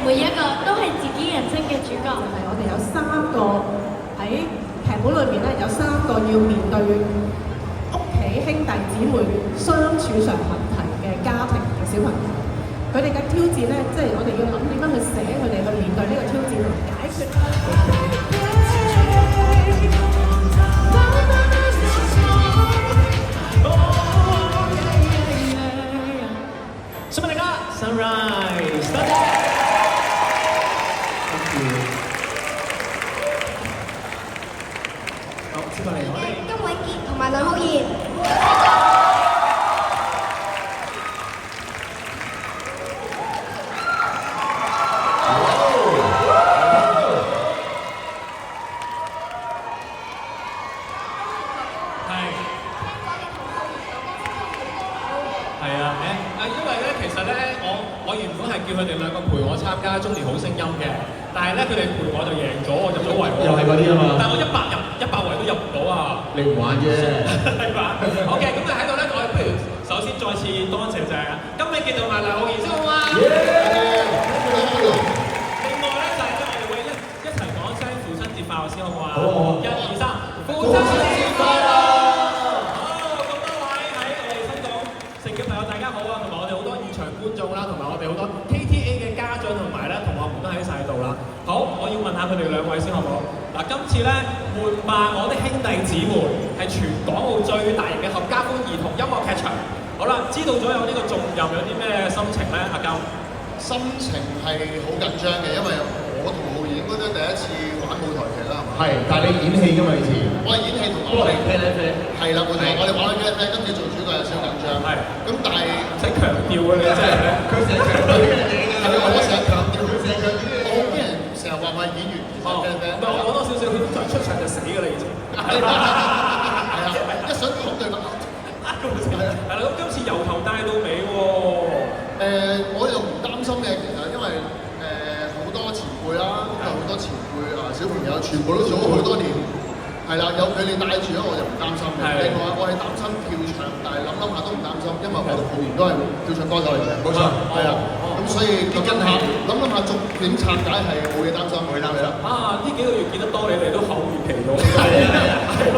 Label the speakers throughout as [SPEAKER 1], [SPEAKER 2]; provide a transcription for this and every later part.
[SPEAKER 1] 每一個都係自己人生嘅主角。
[SPEAKER 2] 係我哋有3個喺劇本裏面咧，有3個要面對屋企兄弟姊妹相處上問題嘅家庭嘅小朋友，佢哋嘅挑戰咧，即係我哋要諗點樣去寫佢哋去面對呢個挑戰同解決。
[SPEAKER 3] 送俾大家 Sunrise， 多謝。好，接落嚟我哋
[SPEAKER 4] 金偉傑同埋梁浩然。
[SPEAKER 3] 叫佢哋兩個陪我參加中年好聲音嘅，但係咧佢哋陪我就贏咗，我入咗圍。
[SPEAKER 5] 又係嗰啲啊嘛。
[SPEAKER 3] 但係我100圍都入唔到啊！
[SPEAKER 5] 你唔玩啫。
[SPEAKER 3] 係嘛？OK，咁啊喺度咧，我哋不如首先再次多謝就係金偉傑同埋梁浩然先好嘛？另外咧就係咧，我哋會一齊講聲父親節快樂先好唔好啊？好，1、2、3，父親節快樂！好，咁多位喺我哋香港城嘅朋友大家好啊，同埋我哋好多現場觀眾啦，同埋我哋好多 KTA 嘅家長同埋咧同學們都喺晒度啦。好，我要問下佢哋兩位先好唔好？嗱，今次咧活罵我的兄弟姊妹係全港澳最大型嘅合家歡兒童音樂劇場。好啦，知道咗有呢個重任，有啲咩心情咧？阿鳩，
[SPEAKER 6] 心情係好緊張嘅，因為我同浩然應該都第一次玩舞台劇啦，係嘛？
[SPEAKER 5] 係，但係你演戲㗎嘛以前？
[SPEAKER 6] 我係演戲同埋
[SPEAKER 5] 我哋啤咧啤。
[SPEAKER 6] 係啦，我哋玩緊啤咧，今次做主角有少少緊張。
[SPEAKER 3] 係。
[SPEAKER 6] 咁但係
[SPEAKER 3] 唔使強調嘅你真係咧，
[SPEAKER 6] 佢成日強調呢樣嘢㗎。係我成日強調，佢成日強調。我啲人成日話我係演員，其實啤咧啤。
[SPEAKER 3] 唔係我講多少少，佢通常出場就死㗎啦已經。係
[SPEAKER 6] 啊，一想講對白。
[SPEAKER 3] 係啦，咁今次由頭帶到尾喎。
[SPEAKER 6] 我又唔擔心嘅，其實因為好多前輩啦，有好多前輩啊小朋友，全部都做咗好多年，係啦，有佢哋帶住咧，我就唔擔心嘅。另外我係擔心跳唱，但係諗下都唔擔心，因為我同浩然都係跳唱歌手嚟嘅。冇錯，係啦。咁所以諗下逐點拆解係冇嘢擔心，冇嘢擔心。
[SPEAKER 3] 啊！呢幾個月見得多你哋都口如其咗。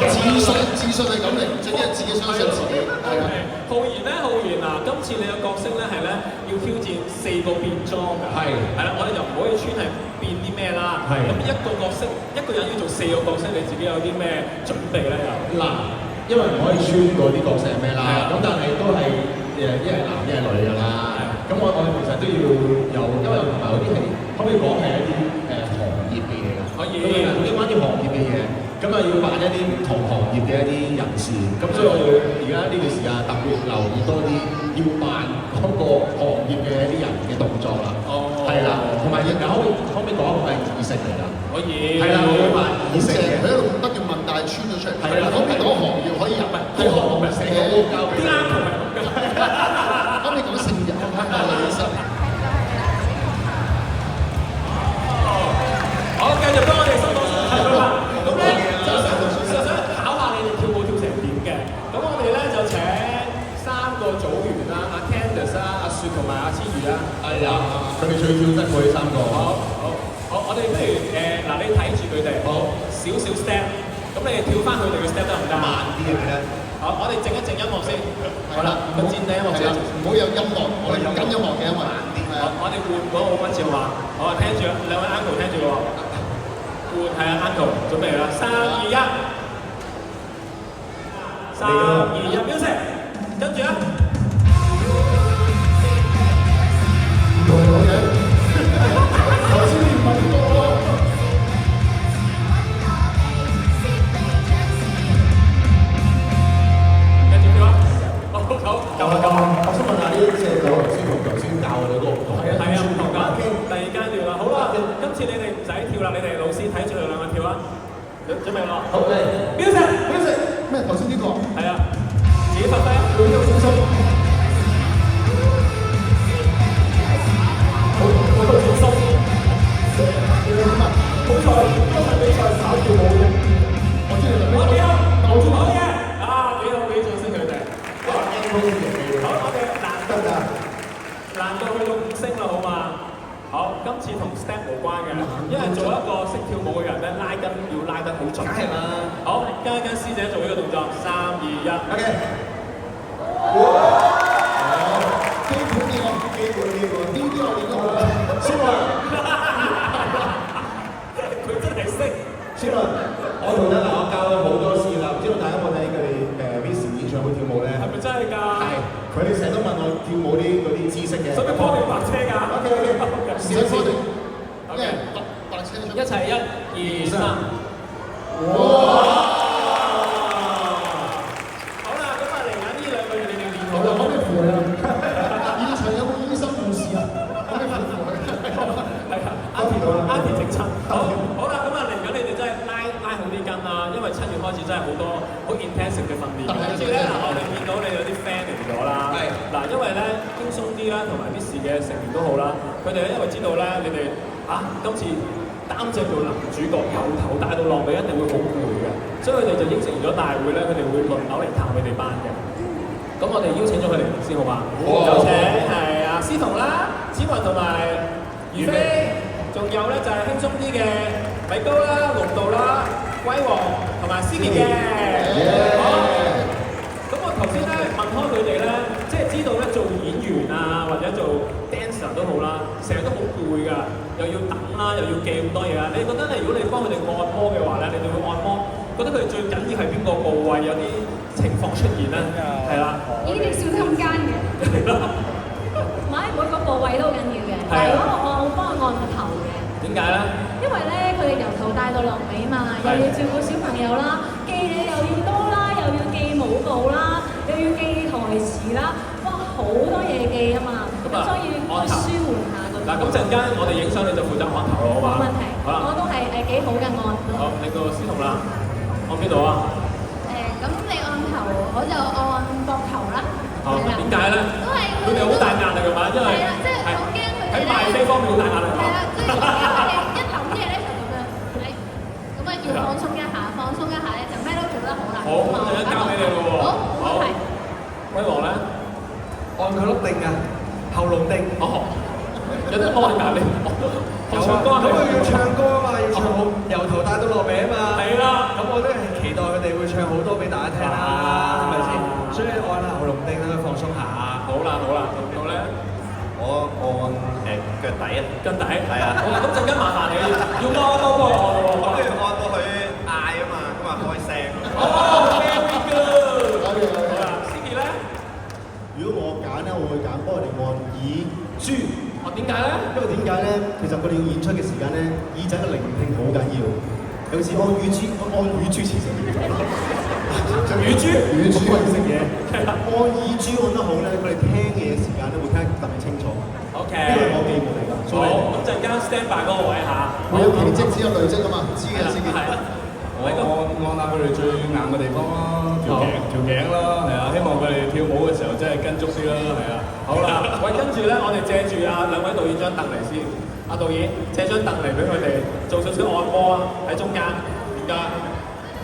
[SPEAKER 3] 自信係咁嚟，最緊要自己相信自己。係啊。浩然咧，浩然啊，今次你嘅角色咧係咧要挑戰4個變裝㗎。係。係啦，我哋就唔可以穿係變啲咩啦。係。咁一個角色，一個人要做4個角色，你自己有啲咩準備咧？又
[SPEAKER 5] 嗱，因為唔可以穿嗰啲角色係咩啦？咁但係都係一係男一係女㗎啦。咁我哋其實都要有，因為同埋嗰啲係可唔可以講係一啲行業嘅嘢㗎？可以。咁啊，啲關於行業嘅嘢，咁啊要扮一啲唔同行業嘅一啲人士。咁所以我要而家呢段時間特別留意多啲，要扮嗰個行業嘅一啲人嘅動作啦。哦。係啦，同埋可唔可以講一個係異性嚟㗎？可以。係啦，我要扮異性嘅。
[SPEAKER 6] 佢喺度不斷問，但係穿咗出嚟。係啦，可唔可以講行業可以入？
[SPEAKER 5] 係行業成日都交俾你。
[SPEAKER 6] 可唔可以講性別？
[SPEAKER 3] 好，繼續幫我哋收到係啦。咁咧就想考下你哋跳舞跳成點嘅。咁我哋咧就請3個組員啦，阿 Candice 啦、阿雪同埋阿千瑜啦。
[SPEAKER 5] 係啊，佢哋最跳得佢哋3個。
[SPEAKER 3] 好，我哋不如嗱，你睇住佢哋，少少 step。咁你哋跳翻佢哋嘅 step 得唔得？慢啲嘅咧。好，我哋靜一靜音樂先。好啦，個戰地音樂先。
[SPEAKER 6] 唔好有音樂，我哋跟音樂嘅音樂。
[SPEAKER 3] 好，我哋換嗰個溫兆華。好啊，聽住兩位 uncle 聽住喎。換係啊 uncle，準備啦，3、2、1。3、2、1，music，跟住啊。
[SPEAKER 6] 頭先你唔係多喎。
[SPEAKER 3] 好，夠啦。
[SPEAKER 5] 我想問下呢隻歌頭先同頭先教我哋嗰個唔同。係啊，
[SPEAKER 3] 唔同㗎。第2階段啦，好啦，今次你哋唔使跳啦，你哋老師睇住佢兩個跳啦。準備咯。好，music。
[SPEAKER 6] 咩？頭先呢個？
[SPEAKER 3] 係啊，自己發揮啊。
[SPEAKER 6] 要小心。好小心。好彩，今日比賽考跳舞嘅。我知你哋。
[SPEAKER 3] 好嘅，好嘅。啊，幾好，俾掌聲佢哋。好，我哋難度去到5星啦，好嘛？好，今次似同 step 無關嘅，因為做一個識跳舞嘅人咧，拉筋要拉得好準。
[SPEAKER 5] 梗係啦。
[SPEAKER 3] 好，跟一跟師姐做呢個動作，3、2、1。OK。
[SPEAKER 6] 基本嘅，呢啲我練得好。小倫，
[SPEAKER 3] 佢真係識。
[SPEAKER 5] 小倫，我同得嗱，我教咗好多次啦，唔知道大家有冇睇佢哋Miss 演唱會跳舞咧？
[SPEAKER 3] 係咪真係㗎？係。
[SPEAKER 5] 佢哋成日都問我跳舞嗰啲知識嘅。
[SPEAKER 3] 使唔使幫你白車㗎
[SPEAKER 5] ？OK。試一試。
[SPEAKER 3] OK。
[SPEAKER 6] 白車出。
[SPEAKER 3] 一齊1、2、3。哇！好啦，咁啊嚟緊呢2個月你哋練好啦，可唔可以扶佢啊？
[SPEAKER 6] 現場有冇醫生護士啊？可唔可以扶佢？
[SPEAKER 3] 係啊，阿田整親。好啦，咁啊嚟緊你哋真係拉好啲筋啦，因為7月開始真係好多好 intensive 嘅訓練。跟住咧嗱，我哋見到你有啲 fan 嚟咗啦。係。嗱，因為咧輕鬆啲啦，同埋Miss嘅成員都好啦，佢哋咧因為知道咧你哋今次擔正做男主角，由頭帶到落尾一定會好攰嘅，所以佢哋就應承咗大會咧，佢哋會輪流嚟探佢哋班嘅。咁我哋邀請咗佢哋先好嘛？有請係司彤啦、子雲同埋如飛，仲有咧就係輕鬆啲嘅米高啦、龍道啦、威王同埋思傑嘅。好，咁我頭先咧問開佢哋咧，即係知道咧做演員啊或者做 dancer 都好啦，成日都好攰㗎，又要等啦，又要記咁多嘢啦。你覺得咧，如果你幫佢哋按摩嘅話咧，你哋會按摩，覺得佢哋最緊要係邊個部位有啲情況出現咧？係啦。
[SPEAKER 4] 呢啲笑得咁奸嘅。
[SPEAKER 1] 唔係每個部位都好緊要嘅，但係如果我幫佢按個頭嘅。
[SPEAKER 3] 點解咧？因為咧，佢哋由頭帶到落尾嘛，又要照顧小朋友啦，記嘢又要多啦，又要記舞步啦，又要記台詞啦，哇，好多嘢記啊嘛，咁所以可以舒緩下個。嗱，咁陣間我哋影相你就負責按頭咯，好嘛？冇問題。好啦，我都係幾好嘅按。好，你個司徒啦，按邊度啊？
[SPEAKER 4] 咁你按頭，我就按膊頭啦。
[SPEAKER 3] 係啦。點解咧？都係佢哋好大壓力㗎嘛，因為
[SPEAKER 4] 係啦，即係我驚佢哋
[SPEAKER 3] 喺賣飛方面好大壓力。
[SPEAKER 4] 係啦，即係一揼嘢咧就咁樣，咁啊要放鬆一下，放鬆一下咧就咩都做得好啦。
[SPEAKER 3] 好，咁陣間交俾你咯喎。好，威王咧，
[SPEAKER 7] 按佢碌定啊，喉嚨定。
[SPEAKER 3] 哦，有得按㗎你。有啊，咁佢要唱歌啊嘛，要唱好由頭帶到落尾啊嘛。係啦，咁我都係期待佢哋會唱好多俾大家聽啦，係咪先？所以按下喉嚨定，等佢放鬆下。好啦，好啦，到咧，
[SPEAKER 7] 我按腳底啊，
[SPEAKER 3] 腳底係啊。好啦，咁陣間麻煩你要按多個，
[SPEAKER 7] 咁你按到佢嗌啊嘛，咁啊開聲。
[SPEAKER 3] 哦，very good。好啦，思傑咧，
[SPEAKER 8] 如果我揀咧，我會揀幫佢哋按耳珠。
[SPEAKER 3] 哦，點解咧？
[SPEAKER 8] 因為點解咧？其實佢哋要演出嘅時間咧，耳仔嘅聆聽好緊要。有時按乳珠，按乳珠其實
[SPEAKER 3] 乳珠
[SPEAKER 8] 可以食嘢。按耳珠按得好咧，佢哋聽嘢嘅時間咧會聽得特別清楚。
[SPEAKER 3] OK。
[SPEAKER 8] 呢個係我記錄嚟㗎。
[SPEAKER 3] 好，咁陣間 stand by 嗰個位嚇。
[SPEAKER 6] 會有奇蹟，只有累積㗎嘛，知嘅知嘅。
[SPEAKER 7] 我按下佢哋最硬嘅地方啦，條頸啦，係啊，希望佢哋跳舞嘅時候真係跟足啲啦，係啊。
[SPEAKER 3] 好啦，喂，跟住咧，我哋借住兩位導演張凳嚟先。阿導演借張凳嚟俾佢哋做少少按摩啊，喺中間。點解？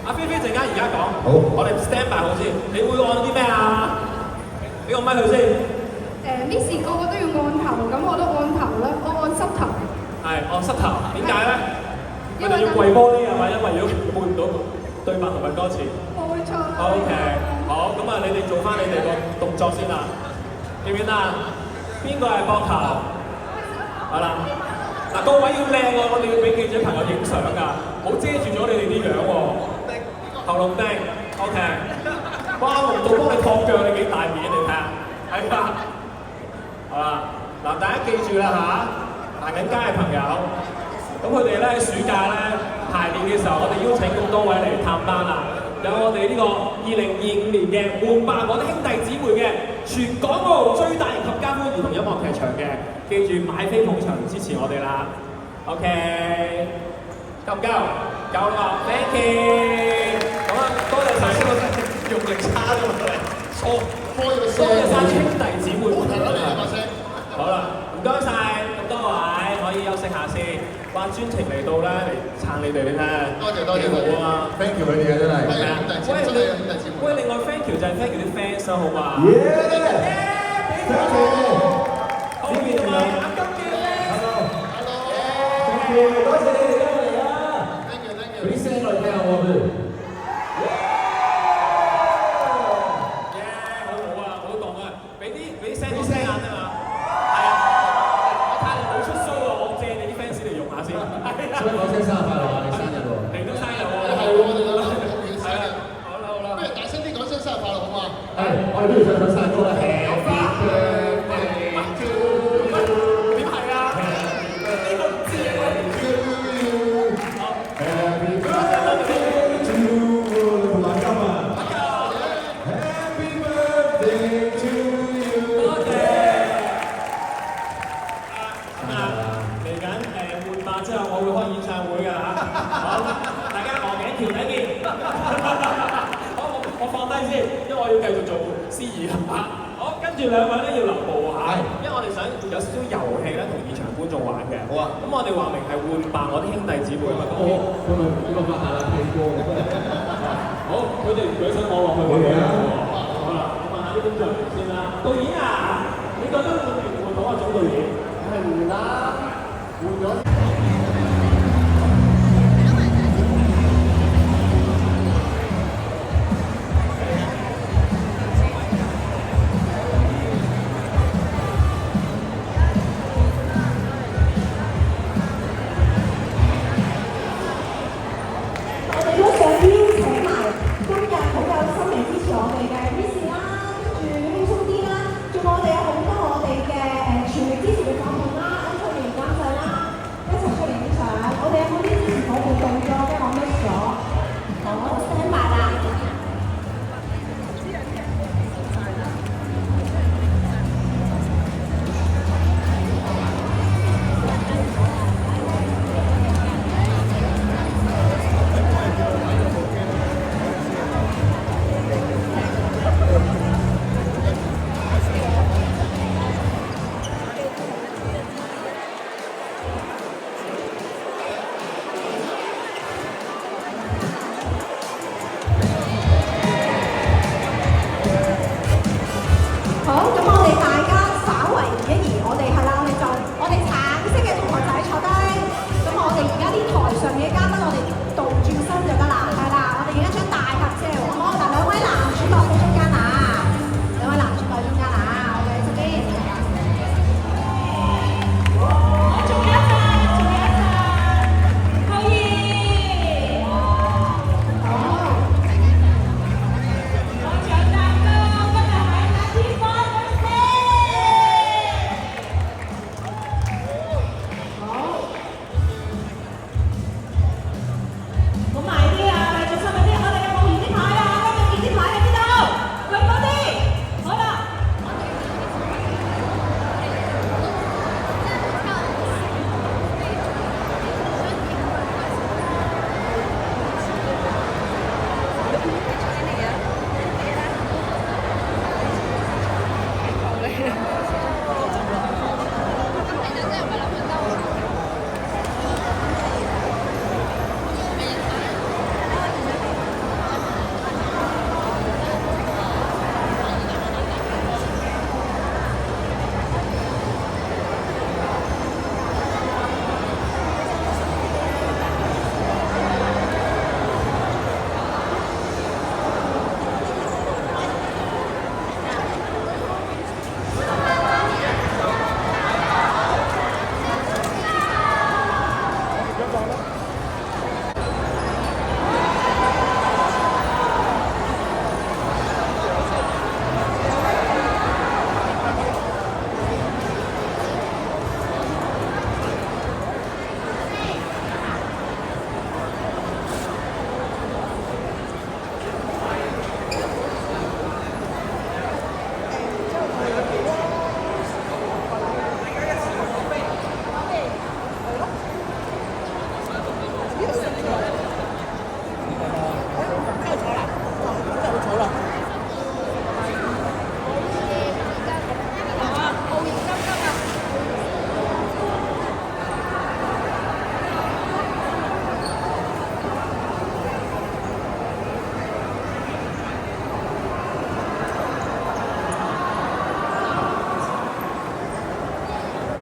[SPEAKER 3] 阿菲菲陣間而家講。好。我哋 stand by 好先。你會按啲咩啊？俾個咪佢先。
[SPEAKER 4] Miss 個個都要按頭，咁我都按頭啦，我按膝頭。
[SPEAKER 3] 係按膝頭，點解咧？佢哋要跪玻璃係咪？因為如果背唔到對白同埋歌詞。
[SPEAKER 4] 冇錯。
[SPEAKER 3] OK，好，咁啊，你哋做翻你哋個動作先啦。見唔見啊？邊個係膊頭？好啦，嗱個位要靚喎，我哋要俾記者朋友影相㗎，冇遮住咗你哋啲樣喎。喉嚨釘 ，OK。哇，龍道幫你托腳，你幾大面你睇下，係啊。好啦，嗱大家記住啦嚇，行緊街嘅朋友，咁佢哋咧喺暑假咧排練嘅時候，我哋邀請咁多位嚟探班啦。有我哋呢個2025年嘅換吧我的兄弟姊妹嘅全港澳最大型合家歡兒童音樂劇場嘅，記住買飛捧場支持我哋啦。OK， 夠唔夠？夠啦 ，Thank you。咁啊，多謝晒先，用力叉咗落嚟，多謝晒兄弟姊妹。好啦，唔該晒咁多位，可以休息下先。哇，專程嚟到咧嚟撐你哋，你睇下。多謝好啊
[SPEAKER 5] ，thank you 佢哋啊，真係。
[SPEAKER 3] 係啊，喂，另外 thank you 就係 thank you 啲 fans 啦，好嘛？
[SPEAKER 5] 耶！
[SPEAKER 3] 好，邊位？阿金嘅 fans。Hello。
[SPEAKER 5] 多謝你哋今日嚟啊
[SPEAKER 6] Thank you thank
[SPEAKER 5] 俾啲
[SPEAKER 6] you。
[SPEAKER 5] 聲我哋聽下喎，不如。
[SPEAKER 3] 好好啊，好動啊！俾啲聲啲聲眼啫嘛。係啊，我睇你冇出 show 啊，我借你啲 fans 嚟用下先。
[SPEAKER 5] 使唔使講聲生日快樂啊？你生日喎。
[SPEAKER 3] 嚟到生日喎。
[SPEAKER 6] 係喎，我哋兩個好遠生日。
[SPEAKER 3] 好啦好啦。
[SPEAKER 6] 不如大聲啲講聲生日快樂好嘛？
[SPEAKER 5] 係，我哋不如唱首生日歌啦。Happy birthday to you。
[SPEAKER 3] 點係啊？呢個唔知啊。
[SPEAKER 5] Happy birthday to you，同埋今日。Happy birthday to you。
[SPEAKER 3] 多謝。咁啊，嚟緊換馬之後，我會開演唱會㗎嚇。好，大家鵝頸橋底見。我放低先，因為我要繼續做司儀啦。好，跟住兩位咧要留步嚇，因為我哋想有少少遊戲咧同現場觀眾玩嘅。
[SPEAKER 5] 好啊。
[SPEAKER 3] 咁我哋話明係換扮我啲兄弟姊妹啊嘛。咁
[SPEAKER 5] 佢咪發下啦，聽歌嘅。
[SPEAKER 3] 好，佢哋舉手我落去。好啦，我問下啲工作人員先啦。導演啊，你覺得換唔換到啊總導演？
[SPEAKER 8] 係換啦，換咗。
[SPEAKER 9] 我哋都想邀請埋今日好有心嚟支持我哋嘅 Miss 啦，跟住輕鬆啲啦，仲有我哋有好多我哋嘅全力支持嘅夥伴啦，一出嚟監製啦，一齊出嚟影相。我哋有冇啲支持夥伴動作嘅我 miss 咗？好 stand by 啦。